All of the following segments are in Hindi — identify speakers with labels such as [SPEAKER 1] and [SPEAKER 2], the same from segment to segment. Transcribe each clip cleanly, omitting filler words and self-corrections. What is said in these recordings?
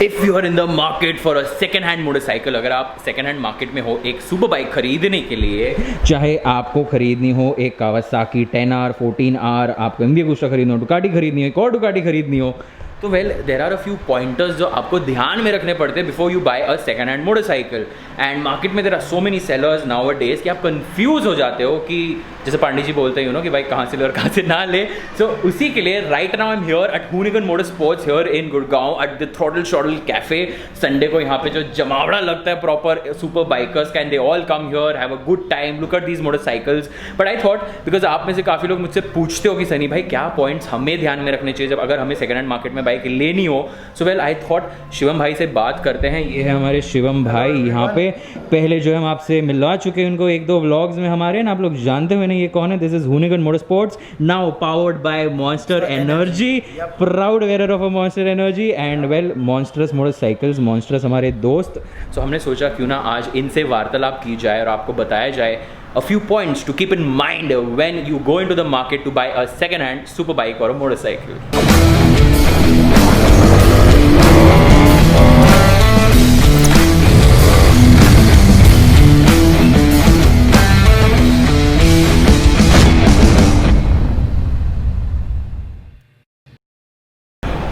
[SPEAKER 1] If you are in the market for a second hand motorcycle, अगर आप सेकेंड हैंड मार्केट में हो एक सुपर बाइक खरीदने के लिए, चाहे आपको खरीदनी हो एक कावासाकी 10R 14R, आपको एमबी गुस्सा खरीदनी हो, डुकाटी खरीदनी हो, एक और डुकाटी खरीदनी हो, तो well there are a few pointers जो आपको ध्यान में रखने पड़ते हैं before you buy a second hand motorcycle. And market में there are so many sellers nowadays कि आप कंफ्यूज हो जाते हो कि जैसे पांडे जी बोलते हैं कि भाई कहाँ से ले और कहाँ से ना ले। सो उसी के लिए right now I am here at Hoonigan motor sports here in Gurgaon at the throttle shottle cafe. Sunday को यहाँ पे जो जमावड़ा लगता है प्रॉपर सुपर बाइकर्स का, and they all come here, have a good time, look at these motorcycles. But I thought because आप में से काफ़ी लोग मुझसे पूछते हो कि सनी भाई क्या पॉइंट्स हमें ध्यान में रखने चाहिए जब अगर हमें सेकेंड हैंड मार्केट में बाइक लेनी हो। So well I thought Shivam भाई से बात करते हैं। ये है हमारे शिवम भाई यहाँ पे, पहले जो हम आपसे मिलवा चुके हैं उनको एक दो व्लॉग्स में हमारे ना, आप लोग जानते हुए नहीं ये कौन है। This is Hoonigan motorsports, now powered by Monster Energy, proud wear of a Monster Energy and well monsters motorcycles, monsters हमारे दोस्त। सो हमने सोचा क्यों ना आज इनसे वार्तालाप की जाए और आपको बताया जाए a few points to keep in mind when you go into the market to buy a second hand super bike or a motorcycle.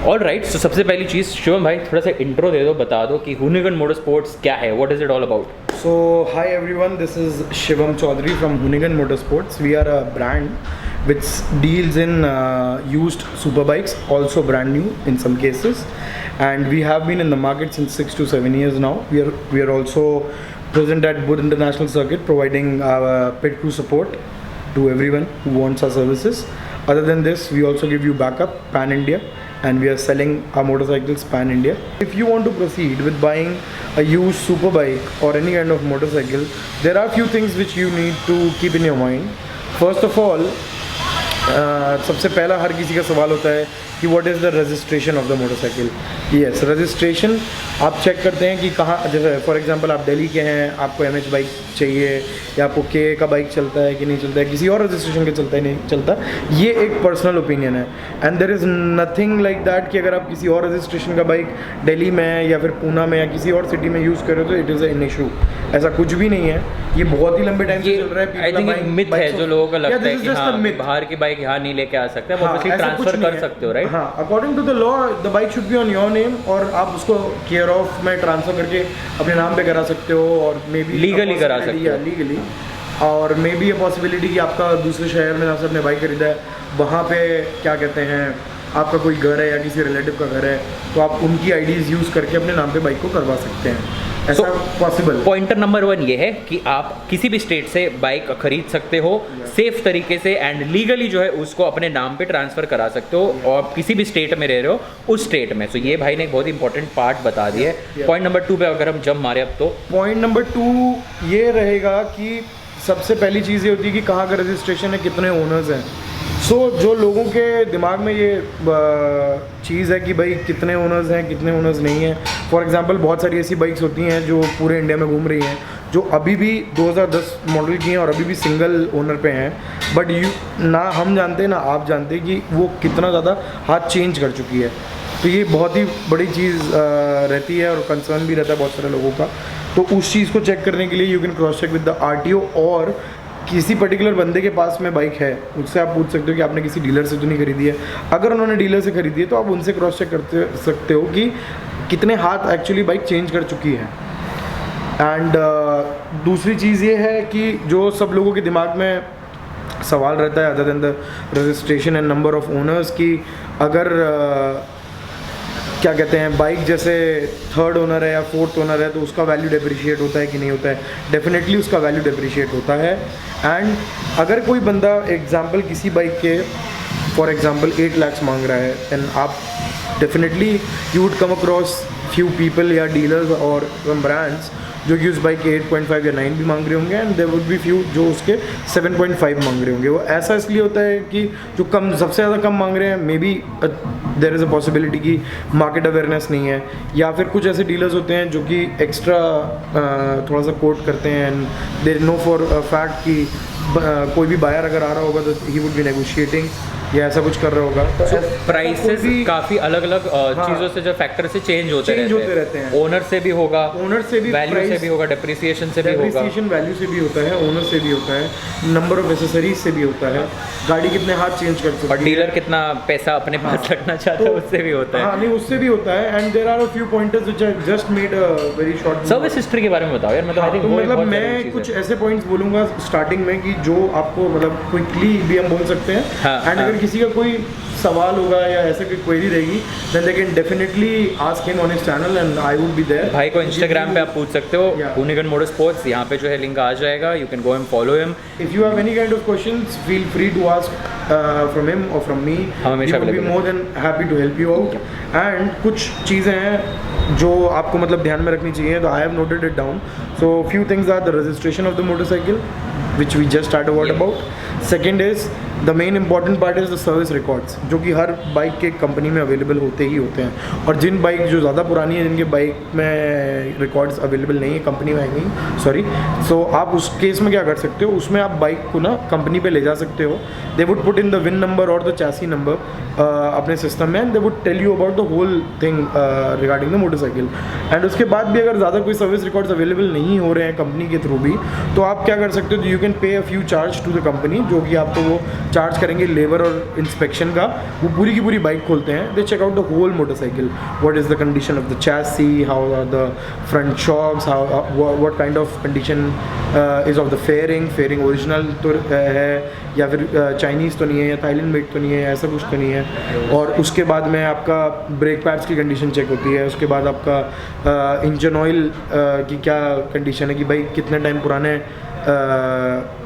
[SPEAKER 1] All right, so सबसे पहली चीज़ शिवम भाई थोड़ा सा इंट्रो दे दो, बता दो कि हूनिगन मोटरस्पोर्ट्स क्या है, what is it all about.
[SPEAKER 2] So hi everyone, this is Shivam Chaudhary from Hunigan Motorsports. We are a brand which deals in used super bikes, also brand new in some cases, and we have been in the market since 6 to 7 years now. We are also present at Bud International Circuit, providing pit crew support to everyone who wants our services. Other than this, we also give you backup pan India, and we are selling our motorcycles pan India. If you want to proceed with buying a used super bike or any kind of motorcycle, there are few things which you need to keep in your mind. First of all, सबसे पहला हर किसी का सवाल होता है कि what is the registration of the motorcycle. Yes, registration आप चेक करते हैं कि कहाँ, जैसे फॉर एग्जांपल आप दिल्ली के हैं, आपको एमएच बाइक चाहिए या आपको के का बाइक चलता है कि नहीं चलता है, किसी और रजिस्ट्रेशन के चलता है नहीं चलता, ये एक पर्सनल ओपिनियन है। And there is nothing like that कि अगर आप किसी और रजिस्ट्रेशन का बाइक दिल्ली में या फिर पूना में या किसी और सिटी में यूज़ कर रहे हो तो इट इज़ एन इशू। ऐसा कुछ भी नहीं है, ये बहुत ही लंबे टाइम से चल रहा है।
[SPEAKER 1] आई थिंक एक मिथ है जो लोगों को लगता है कि हाँ, बाहर की बाइक यहाँ नहीं लेके आ सकते, आप ऑब्वियसली ट्रांसफर कर सकते हो, राइट?
[SPEAKER 2] हाँ, according to the law the bike should be on your name, और आप उसको केयर ऑफ में ट्रांसफर करके अपने नाम पे करा सकते हो, और मे बी
[SPEAKER 1] लीगली करा सकते हो,
[SPEAKER 2] लीगली। और मे बी ये पॉसिबिलिटी कि आपका दूसरे शहर में जहाँ से अपने बाइक खरीदा है वहाँ पे क्या कहते हैं आपका कोई घर है या किसी रिलेटिव का घर है, तो आप उनकी आईडीज़ यूज़ करके अपने नाम पे बाइक को करवा सकते हैं। ऐसा पॉसिबल।
[SPEAKER 1] पॉइंटर नंबर 1 ये है कि आप किसी भी स्टेट से बाइक खरीद सकते हो सेफ तरीके से, एंड लीगली जो है उसको अपने नाम पे ट्रांसफर करा सकते हो, और किसी भी स्टेट में रह रहे हो उस स्टेट में। सो ये भाई ने एक बहुत इंपॉर्टेंट पार्ट बता दिया है। पॉइंट नंबर 2 पे अगर हम जंप मारे अब, तो
[SPEAKER 2] पॉइंट नंबर 2 ये रहेगा कि सबसे पहली चीज़ ये होती है कि कहाँ का रजिस्ट्रेशन है, कितने ओनर्स हैं। सो जो लोगों के दिमाग में ये चीज़ है कि भाई कितने ओनर्स हैं कितने ओनर्स नहीं हैं, फॉर एग्जांपल बहुत सारी ऐसी बाइक्स होती हैं जो पूरे इंडिया में घूम रही हैं जो अभी भी 2010 मॉडल की हैं और अभी भी सिंगल ओनर पे हैं, बट ना हम जानते ना आप जानते कि वो कितना ज़्यादा हाथ चेंज कर चुकी है। तो ये बहुत ही बड़ी चीज़ रहती है और कंसर्न भी रहता है बहुत सारे लोगों का। तो उस चीज़ को चेक करने के लिए you can cross check with the RTO, और किसी पर्टिकुलर बंदे के पास में बाइक है उससे आप पूछ सकते हो कि आपने किसी डीलर से तो नहीं खरीदी है। अगर उन्होंने डीलर से खरीदी है तो आप उनसे क्रॉस चेक करते सकते हो कि कितने हाथ एक्चुअली बाइक चेंज कर चुकी है। एंड दूसरी चीज़ ये है कि जो सब लोगों के दिमाग में सवाल रहता है other than the registration and number of owners, कि अगर क्या कहते हैं बाइक जैसे 3rd ओनर है या 4th ओनर है तो उसका वैल्यू डेप्रिशिएट होता है कि नहीं होता है। डेफिनेटली उसका वैल्यू डेप्रिशिएट होता है। एंड अगर कोई बंदा एग्जांपल किसी बाइक के फॉर एग्जांपल 8 लाख मांग रहा है, दैन आप definitely you would come across few people या डीलर्स और सम ब्रांड्स जो कि उस बाइक के 8.5 या 9 भी मांग रहे होंगे, and there would be few जो उसके 7.5 मांग रहे होंगे। वो ऐसा इसलिए होता है कि जो कम सबसे ज़्यादा कम मांग रहे हैं maybe there is a possibility कि मार्केट अवेयरनेस नहीं है, या फिर कुछ ऐसे डीलर्स होते हैं जो कि एक्स्ट्रा थोड़ा सा कोट करते हैं, and there no for fact कि कोई भी बायर अगर आ रहा होगा तो ही वुड बी नेगोशिएटिंग या ऐसा कुछ कर रहा होगा। तो
[SPEAKER 1] प्राइसेस काफ़ी अलग अलग
[SPEAKER 2] हाँ,
[SPEAKER 1] चीज़ों से जो फैक्टर से चेंज होते रहते हैं। ओनर से भी होगा,
[SPEAKER 2] ओनर से भी,
[SPEAKER 1] वैल्यू से भी होगा, डेप्रिसिएशन से भी होगा,
[SPEAKER 2] डेप्रिसिएशन वैल्यू से भी होता है, ओनर से भी होता है, नंबर ऑफ एसेसरीज से भी होता है, गाड़ी कितने हाथ चेंज कर सकती है,
[SPEAKER 1] और डीलर कितना पैसा अपने पास रखना चाहता है उससे भी होता है।
[SPEAKER 2] हाँ नहीं, उससे भी होता है। And there are a few pointers which I just made a very short.
[SPEAKER 1] Service history के बारे में बताओ यार, मतलब आई थिंक वो
[SPEAKER 2] मतलब
[SPEAKER 1] बहुत
[SPEAKER 2] मैं
[SPEAKER 1] जरूरी चीज़
[SPEAKER 2] कुछ
[SPEAKER 1] है।
[SPEAKER 2] ऐसे पॉइंट्स बोलूंगा स्टार्टिंग में कि जो आपको मतलब क्विकली भी हम बोल सकते हैं।
[SPEAKER 1] हाँ,
[SPEAKER 2] एंड
[SPEAKER 1] हाँ।
[SPEAKER 2] अगर किसी का कोई सवाल होगा या ऐसा कोई क्वेरी रहेगी, then they can definitely ask him on his channel and I would be there.
[SPEAKER 1] भाई को इंस्टाग्राम पे आप पूछ सकते हो,
[SPEAKER 2] Yeah.
[SPEAKER 1] हुनिगन मोटरस्पोर्ट्स, यहाँ पे जो है लिंक आ जाएगा, you can go and follow him.
[SPEAKER 2] If you have any kind of questions, feel free to ask from him or from me.
[SPEAKER 1] हम हमेशा
[SPEAKER 2] We would be
[SPEAKER 1] available
[SPEAKER 2] more than happy to help you out. And कुछ चीज़ें हैं जो आपको मतलब ध्यान में रखनी चाहिए, तो I have noted it down. So few things are the registration of the motorcycle, which we just had a word
[SPEAKER 1] Yeah.
[SPEAKER 2] about. Second is the main important part is the service records, जो कि हर बाइक के कंपनी में अवेलेबल होते ही होते हैं। और जिन बाइक जो ज़्यादा पुरानी है, जिनके बाइक में रिकॉर्ड्स अवेलेबल नहीं है कंपनी में आएंगी, सॉरी, सो आप उस केस में क्या कर सकते हो, उसमें आप बाइक को ना कंपनी पे ले जा सकते हो। They would put in the VIN number और द चैसी नंबर अपने सिस्टम में, and they would tell you about the whole thing regarding the motorcycle. And उसके बाद भी अगर ज़्यादा कोई सर्विस रिकॉर्ड्स अवेलेबल नहीं हो रहे हैं कंपनी के थ्रू भी, तो आप क्या कर सकते हो, you can pay a few charge to the company, जो कि आपको वो चार्ज करेंगे लेबर और इंस्पेक्शन का। वो पूरी की पूरी बाइक खोलते हैं, they check out the whole motorcycle, what is the condition of the chassis, how are the front shocks, what kind of condition is of the fairing original तो है या फिर चाइनीज़ तो नहीं है, या थाईलैंड मेड तो नहीं है, ऐसा कुछ तो नहीं है। और उसके बाद में आपका ब्रेक पैड्स की कंडीशन चेक होती है। उसके बाद आपका इंजन ऑयल की क्या कंडीशन है, कि भाई कितने टाइम पुराने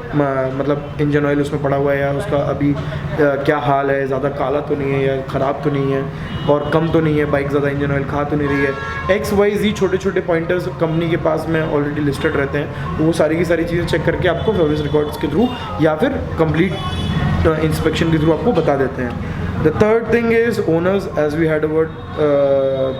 [SPEAKER 2] मतलब इंजन ऑयल उसमें पड़ा हुआ है, या उसका अभी क्या हाल है, ज़्यादा काला तो नहीं है या ख़राब तो नहीं है, और कम तो नहीं है बाइक, ज़्यादा इंजन ऑयल खा तो नहीं रही है। XYZ छोटे छोटे पॉइंटर्स कंपनी के पास में ऑलरेडी लिस्टेड रहते हैं। वो सारी की सारी चीज़ें चेक करके आपको सर्विस रिकॉर्ड्स के थ्रू या फिर कंप्लीट इंस्पेक्शन के थ्रू आपको बता देते हैं। The third thing is owners, as we had a word,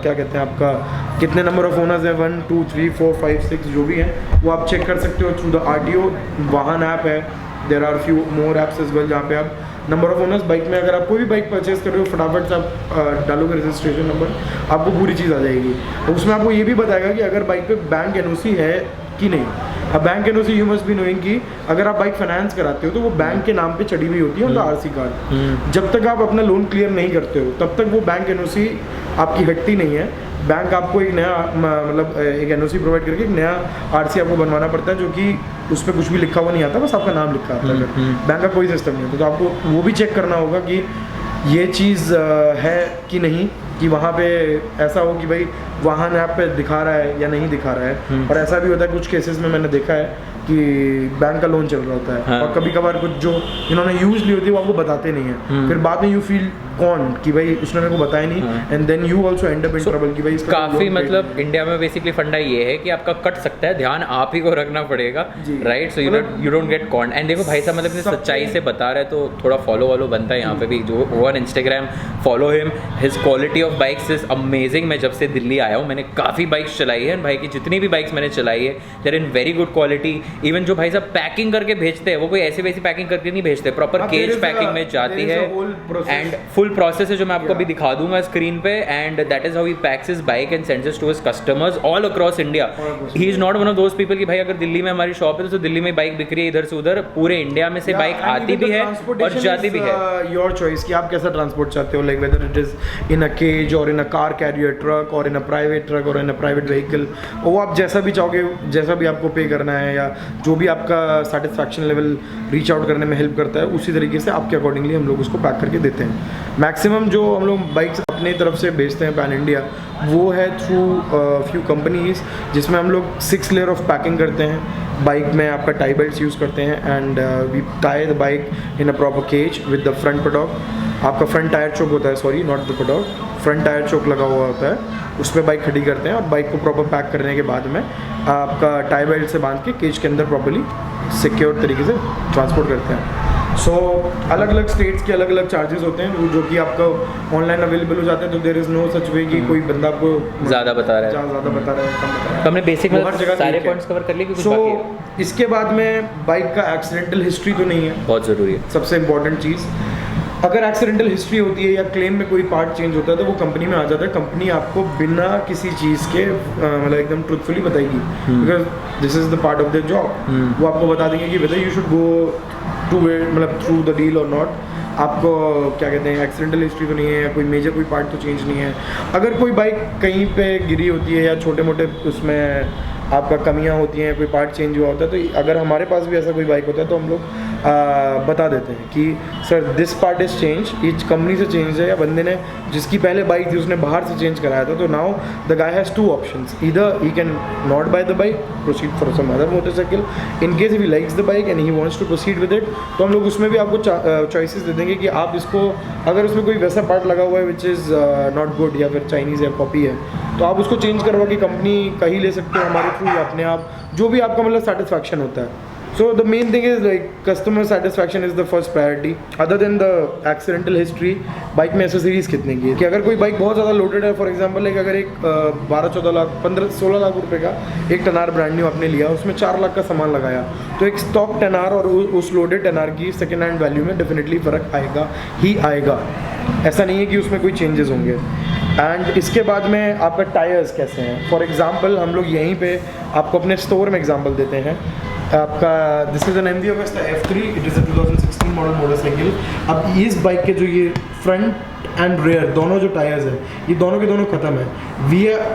[SPEAKER 2] क्या कहते हैं, आपका कितने नंबर ऑफ ओनर्स हैं, 1 2 3 4 5 6 जो भी हैं, वो आप चेक कर सकते हो थ्रू द RTO वाहन ऐप है। There are few more apps as well, जहाँ पे आप नंबर ऑफ ओनर्स बाइक में, अगर आप कोई भी बाइक परचेज कर रहे हो, फटाफट से आप डालोगे रजिस्ट्रेशन नंबर, आपको पूरी चीज़ आ जाएगी। तो उसमें आपको ये भी बताएगा कि अगर बाइक पे बैंक NOC है कि नहीं। अब bank NOC you must be knowing कि अगर आप बाइक फाइनेंस कराते हो तो वो बैंक के नाम पे चढ़ी हुई होती है उनका RC कार्ड। जब तक आप अपना लोन क्लियर नहीं करते हो, तब तक वो बैंक NOC आपकी हटती नहीं है। बैंक आपको एक नया मतलब एक NOC प्रोवाइड करके एक नया RC आपको बनवाना पड़ता है, जो कि उस पर कुछ भी लिखा हुआ नहीं आता, बस आपका नाम लिखा आता है। बैंक का कोई सिस्टम नहीं होता, तो आपको वो भी चेक करना होगा कि ये चीज़ है कि नहीं, कि वहाँ पे ऐसा हो कि भाई वाहन ऐप पे दिखा रहा है या नहीं दिखा रहा है। और ऐसा भी होता है कुछ केसेस में, मैंने देखा है कि बैंक का लोन चल रहा होता है।
[SPEAKER 1] हाँ।
[SPEAKER 2] और कभी कभार कुछ जो इन्होंने यूज ली होती है वो आपको बताते नहीं है। फिर बाद में यू फील कौन कि भाई उसने मेरे को बताया नहीं, and then you also end up in trouble कि भाई इसका
[SPEAKER 1] काफ़ी
[SPEAKER 2] loan
[SPEAKER 1] मतलब
[SPEAKER 2] paid
[SPEAKER 1] इंडिया में बेसिकली फंडा ये है कि आपका कट सकता है, ध्यान आप ही को रखना पड़ेगा,
[SPEAKER 2] जी।
[SPEAKER 1] राइट? सो
[SPEAKER 2] मतलब
[SPEAKER 1] यू डोंट गेट कॉन्ड। एंड देखो भाई साहब, मतलब
[SPEAKER 2] सब
[SPEAKER 1] सच्चाई से बता रहे हैं, तो थोड़ा फॉलो बनता है यहाँ पे भी। जो on Instagram follow him, his quality of bikes is amazing. मैं जब से दिल्ली आया हूँ, मैंने काफ़ी बाइक्स चलाई है, भाई की जितनी भी बाइक्स मैंने चलाई है, there in very good quality. Even जो भाई साहब पैकिंग करके भेजते हैं, वो कोई ऐसी वैसी पैकिंग करके नहीं भेजते, प्रॉपर
[SPEAKER 2] हाँ,
[SPEAKER 1] cage
[SPEAKER 2] there is
[SPEAKER 1] packing
[SPEAKER 2] a-
[SPEAKER 1] में जाती
[SPEAKER 2] there is
[SPEAKER 1] है,
[SPEAKER 2] a whole process.
[SPEAKER 1] And full process है जो मैं आपको अभी
[SPEAKER 2] Yeah.
[SPEAKER 1] दिखा दूंगा स्क्रीन पे। And that is how he packs his bike and sends it to his customers all across India. He is not one of those people कि भाई अगर दिल्ली में हमारी शॉप है तो दिल्ली में बाइक बिक रही है इधर से उधर, पूरे इंडिया में से बाइक आती भी है और जाती भी है।
[SPEAKER 2] योर चॉइस कि आप कैसा ट्रांसपोर्ट चाहते हो, like whether it is in a cage और in a car carrier truck और इन अ प्राइवेट ट्रक और इन अ प्राइवेट व्हीकल, वो आप जैसा भी चाहोगे, जैसा भी आपको पे करना है या जो भी आपका सेटिस्फैक्शन लेवल रीच आउट करने में हेल्प करता है, उसी तरीके से आपके अकॉर्डिंगली हम लोग उसको पैक करके देते हैं। मैक्सिमम जो हम लोग बाइक्स अपने तरफ से बेचते हैं पैन इंडिया, वो है थ्रू फ्यू कंपनीज, जिसमें हम लोग 6 लेयर ऑफ पैकिंग करते हैं। बाइक में आपका टाई बेल्ट्स यूज़ करते हैं, and we tie the bike in a proper cage with the front paddock. आपका फ्रंट टायर चोक होता है, sorry not the paddock, front tyre chock लगा हुआ होता है, उस पर बाइक खड़ी करते हैं और बाइक को प्रॉपर पैक करने के बाद में आपका टाई बेल्ट से बांध के केज के अंदर प्रॉपर्ली सिक्योर तरीके से ट्रांसपोर्ट करते हैं। सो अलग अलग स्टेट्स के अलग अलग चार्जेस होते हैं, जो कि आपका ऑनलाइन अवेलेबल हो जाते हैं। तो देयर इज़ नो सच वे कि कोई बंदा आपको
[SPEAKER 1] ज़्यादा बता रहा है,
[SPEAKER 2] ज़्यादा बता रहा है, कम बता रहा है।
[SPEAKER 1] तो हमने बेसिक
[SPEAKER 2] वो हर जगह
[SPEAKER 1] सारे
[SPEAKER 2] ठीक है।
[SPEAKER 1] पॉइंट्स कवर कर लिए कि कुछ
[SPEAKER 2] So,
[SPEAKER 1] बाकी है?
[SPEAKER 2] इसके बाद में बाइक का एक्सीडेंटल हिस्ट्री तो नहीं है,
[SPEAKER 1] बहुत ज़रूरी है।
[SPEAKER 2] सबसे इम्पोर्टेंट चीज़। अगर एक्सीडेंटल हिस्ट्री होती है या क्लेम में कोई पार्ट चेंज होता है तो वो कंपनी में आ जाता है। कंपनी आपको बिना किसी चीज़ के मतलब एकदम ट्रूथफुली बताएगी, because this is the part of the job. वो आपको बता देंगे कि बेटा यू शुड गो टू मतलब थ्रू द डील और नॉट। आपको क्या कहते हैं, एक्सीडेंटल हिस्ट्री तो नहीं है या कोई मेजर कोई पार्ट तो चेंज नहीं है। अगर कोई बाइक कहीं पे गिरी होती है या छोटे मोटे उसमें आपका कमियां होती हैं, कोई पार्ट चेंज हुआ होता है, तो अगर हमारे पास भी ऐसा कोई बाइक होता है तो हम लोग बता देते हैं कि sir this part is change, ये कंपनी से चेंज है या बंदे ने जिसकी पहले बाइक थी उसने बाहर से चेंज कराया था। तो now the guy has two options, either he can not buy the bike, proceed for some other motorcycle. In case if he likes the bike and he wants to proceed with it, तो हम लोग उसमें भी आपको चॉइसेस दे देंगे कि आप इसको, अगर उसमें कोई वैसा पार्ट लगा हुआ है विच इज़ नॉट गुड या फिर चाइनीज़ या कॉपी है, तो आप उसको चेंज करवा के कंपनी का ही ले सकते हो हमारे थ्रू या अपने आप, जो भी आपका मतलब सेटिस्फैक्शन होता है। So the main thing is like customer satisfaction is the first priority other than the accidental history. Bike में एसेसरीज कितने की है कि अगर कोई बाइक बहुत ज़्यादा लोडेड है, फॉर एग्जांपल एक अगर एक 12-14 लाख 15-16 लाख रुपए का एक टेनार ब्रांड न्यू आपने लिया, उसमें 4 लाख का सामान लगाया, तो एक स्टॉक टेनार और उस लोडेड टेनार की सेकेंड हैंड वैल्यू में डेफिनेटली फ़र्क आएगा ही आएगा। ऐसा नहीं है कि उसमें कोई चेंजेस होंगे। एंड इसके बाद में आपका टायर्स कैसे हैं, फॉर एग्जांपल हम लोग यहीं पे आपको अपने स्टोर में एग्जांपल देते हैं। आपका this is an MV Agusta F3, it is a 2016 model motorcycle. अब इस बाइक के जो ये फ्रंट एंड रेयर दोनों जो टायर्स हैं, ये दोनों के दोनों ख़त्म है।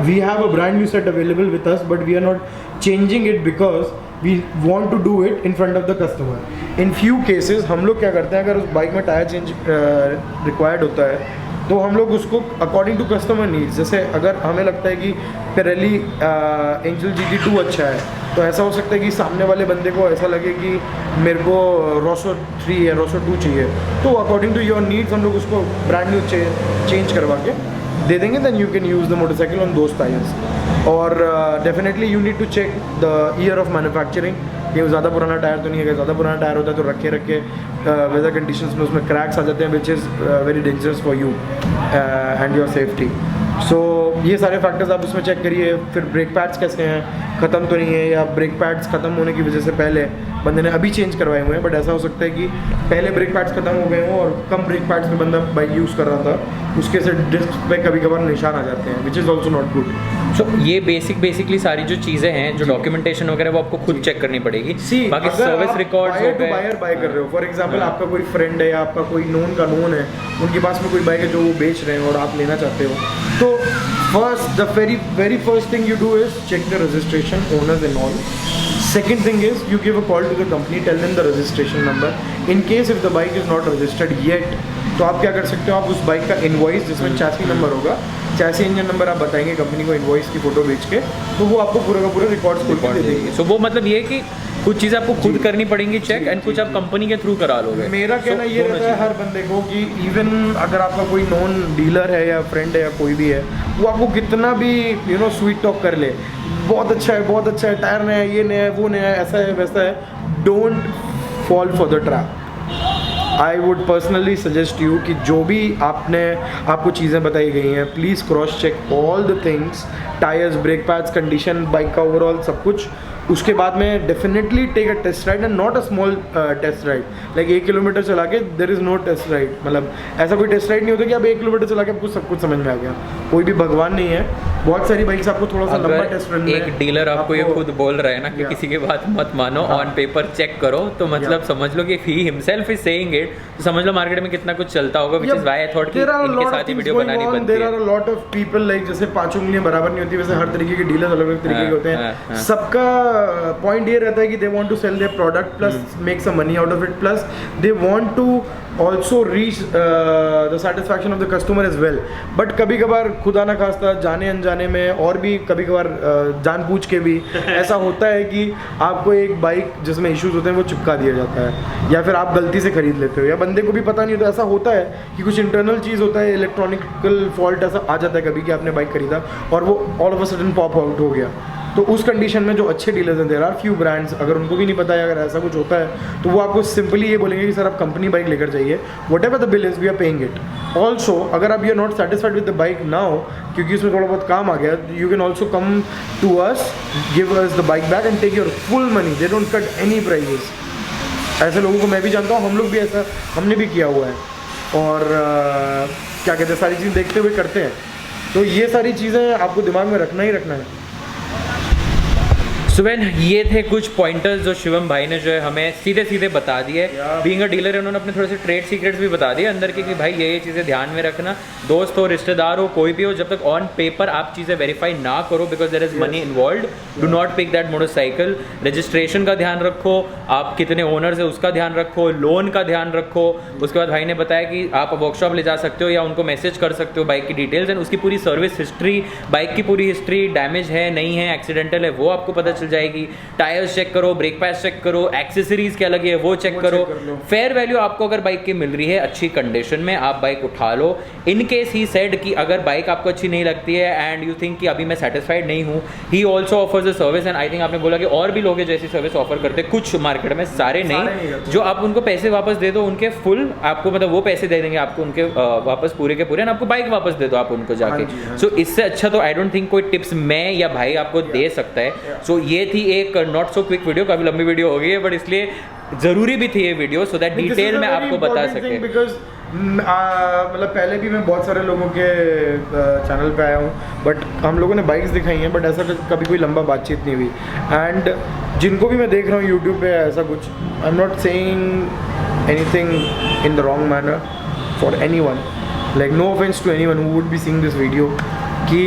[SPEAKER 2] We have a brand new set available with us, but we are not changing it because we want to do it in front of the customer. In few cases हम लोग क्या करते हैं, अगर उस बाइक में टायर चेंज रिक्वायर्ड होता है तो हम लोग उसको अकॉर्डिंग टू कस्टमर नीड्स, जैसे अगर हमें लगता है कि पिरेली एंजल GT2 अच्छा है, तो ऐसा हो सकता है कि सामने वाले बंदे को ऐसा लगे कि मेरे को रोसो 3 या रोसो 2 चाहिए, तो अकॉर्डिंग टू योर नीड्स हम लोग उसको ब्रांड न्यू चेंज करवा के दे देंगे। Then you can use the motorcycle on those tyres. और definitely you need to check the year of manufacturing, कि ज़्यादा पुराना टायर तो नहीं है। अगर ज़्यादा पुराना टायर होता है तो रखे वेदर कंडीशंस में उसमें क्रैक्स आ जाते हैं, which is very dangerous for you and your safety. So ये सारे फैक्टर्स आप उसमें चेक करिए। फिर ब्रेक पैड्स कैसे हैं, ख़त्म तो नहीं है, या ब्रेक पैड्स ख़त्म होने की वजह से पहले बंदे ने अभी चेंज करवाए हुए हैं, बट ऐसा हो सकता है कि पहले ब्रेक पैड्स ख़त्म हो गए हों और कम ब्रेक पैड्स में बंदा बाइक यूज़ कर रहा था, उसके से डिस्क पे कभी कभार निशान आ जाते हैं, which is also not good.
[SPEAKER 1] So ये बेसिकली सारी जो चीज़ें हैं, जो डॉक्यूमेंटेशन वगैरह वो आपको खुद चेक करनी पड़ेगी। बाकी सर्विस रिकॉर्ड्स हो गए,
[SPEAKER 2] बायर बाय कर रहे हो, फॉर एग्जांपल आपका कोई फ्रेंड है या आपका कोई नोन का नोन है, उनके पास में कोई बाइक है जो वो बेच रहे हैं और आप लेना चाहते हो, तो first the very first thing you do is check the registration, owners and all. Second thing is you give a call to the company, tell them the registration number. In case if the bike is not registered yet, तो आप क्या कर सकते हो, आप उस बाइक का इनवॉइस जिसमें चैसी नंबर होगा, चैसी इंजन नंबर आप बताएंगे कंपनी को इनवॉइस की फ़ोटो भेज के, तो वो आपको पूरा का पूरा रिकॉर्ड्स खोल के दे देंगे।
[SPEAKER 1] सो वो मतलब ये है कि कुछ चीज़ें आपको खुद करनी पड़ेंगी चेक, एंड कुछ आप कंपनी के थ्रू करा लोगे।
[SPEAKER 2] मेरा कहना ये रहता है हर बंदे को कि इवन अगर आपका कोई नॉन डीलर है या फ्रेंड है या कोई भी है, वो आपको कितना भी स्वीट टॉक कर ले, बहुत अच्छा है, टायर नया है, ये नया है, वो नया है, ऐसा है वैसा है, don't fall for the trap. I would personally suggest you कि जो भी आपको चीज़ें बताई गई हैं, please cross check all the things, tyres, brake pads, condition, bike का ओवरऑल सब कुछ। उसके बाद में definitely take a test ride, and not a small test ride, like 1 kilometre चला के there is no test ride, मतलब ऐसा कोई टेस्ट राइड नहीं होता कि आप 1 किलोमीटर चला के आपको सब कुछ समझ में आ गया, कोई भी भगवान नहीं है। बहुत सारी बाइक्स आपको थोड़ा सा लंबा टेस्ट रन में,
[SPEAKER 1] एक डीलर आपको ये खुद बोल रहा है ना कि किसी की बात मत मानो, ऑन पेपर चेक करो, तो मतलब समझ लो कि he himself is saying it, तो समझ लो मार्केट में कितना कुछ चलता होगा, which is why I thought कि इनके साथ ही वीडियो बनानी बनती है।
[SPEAKER 2] There are a lot of people, like जैसे 5 उंगलियां बराबर नहीं होती, वैसे हर तरीके के डीलर्स अलग अलग तरीके के होते हैं। सबका पॉइंट ये रहता है कि they want to sell their product plus make some money out of it, plus they want to also reach the satisfaction of the customer as well. But कभी कभार खुदा ना खास्ता जाने अनजाने में, और भी कभी कभार जानबूझ के भी ऐसा होता है कि आपको एक बाइक जिसमें इश्यूज होते हैं वो चिपका दिया जाता है, या फिर आप गलती से खरीद लेते हो, या बंदे को भी पता नहीं होता। ऐसा होता है कि कुछ इंटरनल चीज़ होता है, इलेक्ट्रॉनिकल फॉल्ट ऐसा आ जाता है कभी कि आपने बाइक खरीदा और वो all of a sudden pop out हो गया। तो उस कंडीशन में जो अच्छे डीलर्स हैं, देयर आर फ्यू ब्रांड्स, अगर उनको भी नहीं पता है अगर ऐसा कुछ होता है, तो वो आपको सिंपली ये बोलेंगे कि सर आप कंपनी बाइक लेकर जाइए, whatever the bill is we are paying it. Also अगर आप you are not satisfied with the bike now, क्योंकि उसमें थोड़ा बहुत काम आ गया, you can also come to us, give us the bike back and take your full money, they don't cut any prices. ऐसे लोगों को मैं भी जानता हूँ, हम लोग भी ऐसा हमने भी किया हुआ है। और क्या कहते हैं, सारी चीज़ देखते हुए करते हैं। तो ये सारी चीज़ें आपको दिमाग में रखना ही रखना है।
[SPEAKER 1] सो वेल, ये थे कुछ पॉइंटर्स जो शिवम भाई ने जो है हमें सीधे सीधे बता दिए। बीइंग अ डीलर उन्होंने अपने थोड़े से ट्रेड सीक्रेट्स भी बता दिए अंदर के कि भाई ये चीज़ें ध्यान में रखना, दोस्त हो, रिश्तेदार हो, कोई भी हो, जब तक ऑन पेपर आप चीज़ें वेरीफाई ना करो because there is money involve, do not pick that motorcycle. Registration का ध्यान रखो, आप कितने ओनर्स है उसका ध्यान रखो, लोन का ध्यान रखो। उसके बाद भाई ने बताया कि आप वर्कशॉप ले जा सकते हो या उनको मैसेज कर सकते हो बाइक की डिटेल्स एंड उसकी पूरी सर्विस हिस्ट्री, बाइक की पूरी हिस्ट्री, डैमेज है नहीं है, एक्सीडेंटल है वो आपको पता चल जाएगी। टायर्स चेक करो, ब्रेक पैड्स चेक करो, एक्सेसरीज क्या लगी है वो चेक करो। फेयर वैल्यू आपको अगर बाइक की मिल रही है अच्छी कंडीशन में, आप बाइक उठा लो। इन केस ही सेड कि अगर बाइक आपको अच्छी नहीं लगती है एंड यू थिंक कि अभी मैं सेटिस्फाइड नहीं हूँ, he also offers the service and I think आपने बोला कि और भी लोग हैं जैसी सर्विस ऑफर करते, कुछ मार्केट में, सारे नहीं। जो आप उनको पैसे वापस दे दो उनके फुल, आपको मतलब वो पैसे दे देंगे आपको उनके वापस पूरे के पूरे, आपको बाइक वापस दे दो आप उनको जाके। सो इससे अच्छा तो आई डोंट थिंक कोई टिप्स मैं या भाई आपको दे सकता है। सो ये थी एक नॉट सो क्विक वीडियो, काफी लंबी वीडियो हो गई है बट इसलिए जरूरी भी थी ये वीडियो सो दैट डिटेल में आपको बता सके।
[SPEAKER 2] बिकॉज मतलब पहले भी मैं बहुत सारे लोगों के चैनल पे आया हूँ बट हम लोगों ने बाइक्स दिखाई हैं बट ऐसा कभी कोई लंबा बातचीत नहीं हुई। एंड जिनको भी मैं देख रहा हूँ यूट्यूब पे ऐसा कुछ, I am not saying anything in the wrong manner for anyone, like no offence to anyone who would be seeing this video, कि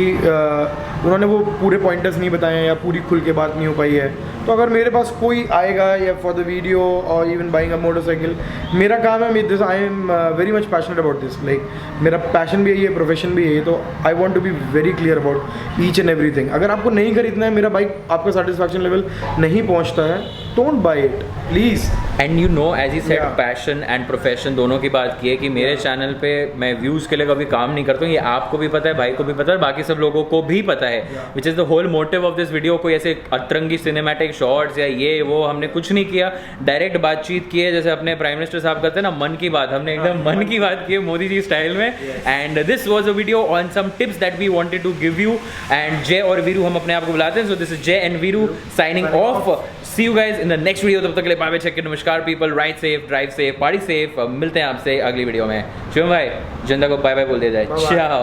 [SPEAKER 2] उन्होंने वो पूरे पॉइंटर्स नहीं बताए हैं या पूरी खुल के बात नहीं हो पाई है। तो अगर मेरे पास कोई आएगा या फॉर द वीडियो और इवन बाइंग अ मोटरसाइकिल, मेरा काम है, this I am very much passionate about this, like मेरा पैशन भी यही है, प्रोफेशन भी यही है। तो I want to be very clear about each and everything. अगर आपको नहीं खरीदना है, मेरा बाइक आपका सेटिस्फैक्शन लेवल नहीं पहुंचता है, don't buy it please.
[SPEAKER 1] And you know as he said passion and profession दोनों की बात की है कि मेरे चैनल पे मैं व्यूज़ के लिए कभी काम नहीं करता हूँ, ये आपको भी पता है, भाई को भी पता है, बाकी सब लोगों को भी पता है, which is the whole motive of this video. कोई ऐसे अतरंगी सिनेमैटिक शॉर्ट्स या ये वो हमने कुछ नहीं किया, डायरेक्ट बातचीत की है जैसे अपने प्राइम मिनिस्टर साहब करते हैं ना, मन की बात, हमने एकदम मन की बात की है मोदी जी स्टाइल में। And this was a video on some tips that we wanted to give you. And Jai और वीरू हम अपने आप को बुलाते हैं, so this is Jai and Veeru signing off. See you guys in the next video. तब तक के लिए बाय बाय, check in, नमस्कार people, ride safe, drive safe, party safe। मिलते हैं आपसे अगली वीडियो में। शिवम भाई जनता को बाय बाय बोल दिया जाए, ciao।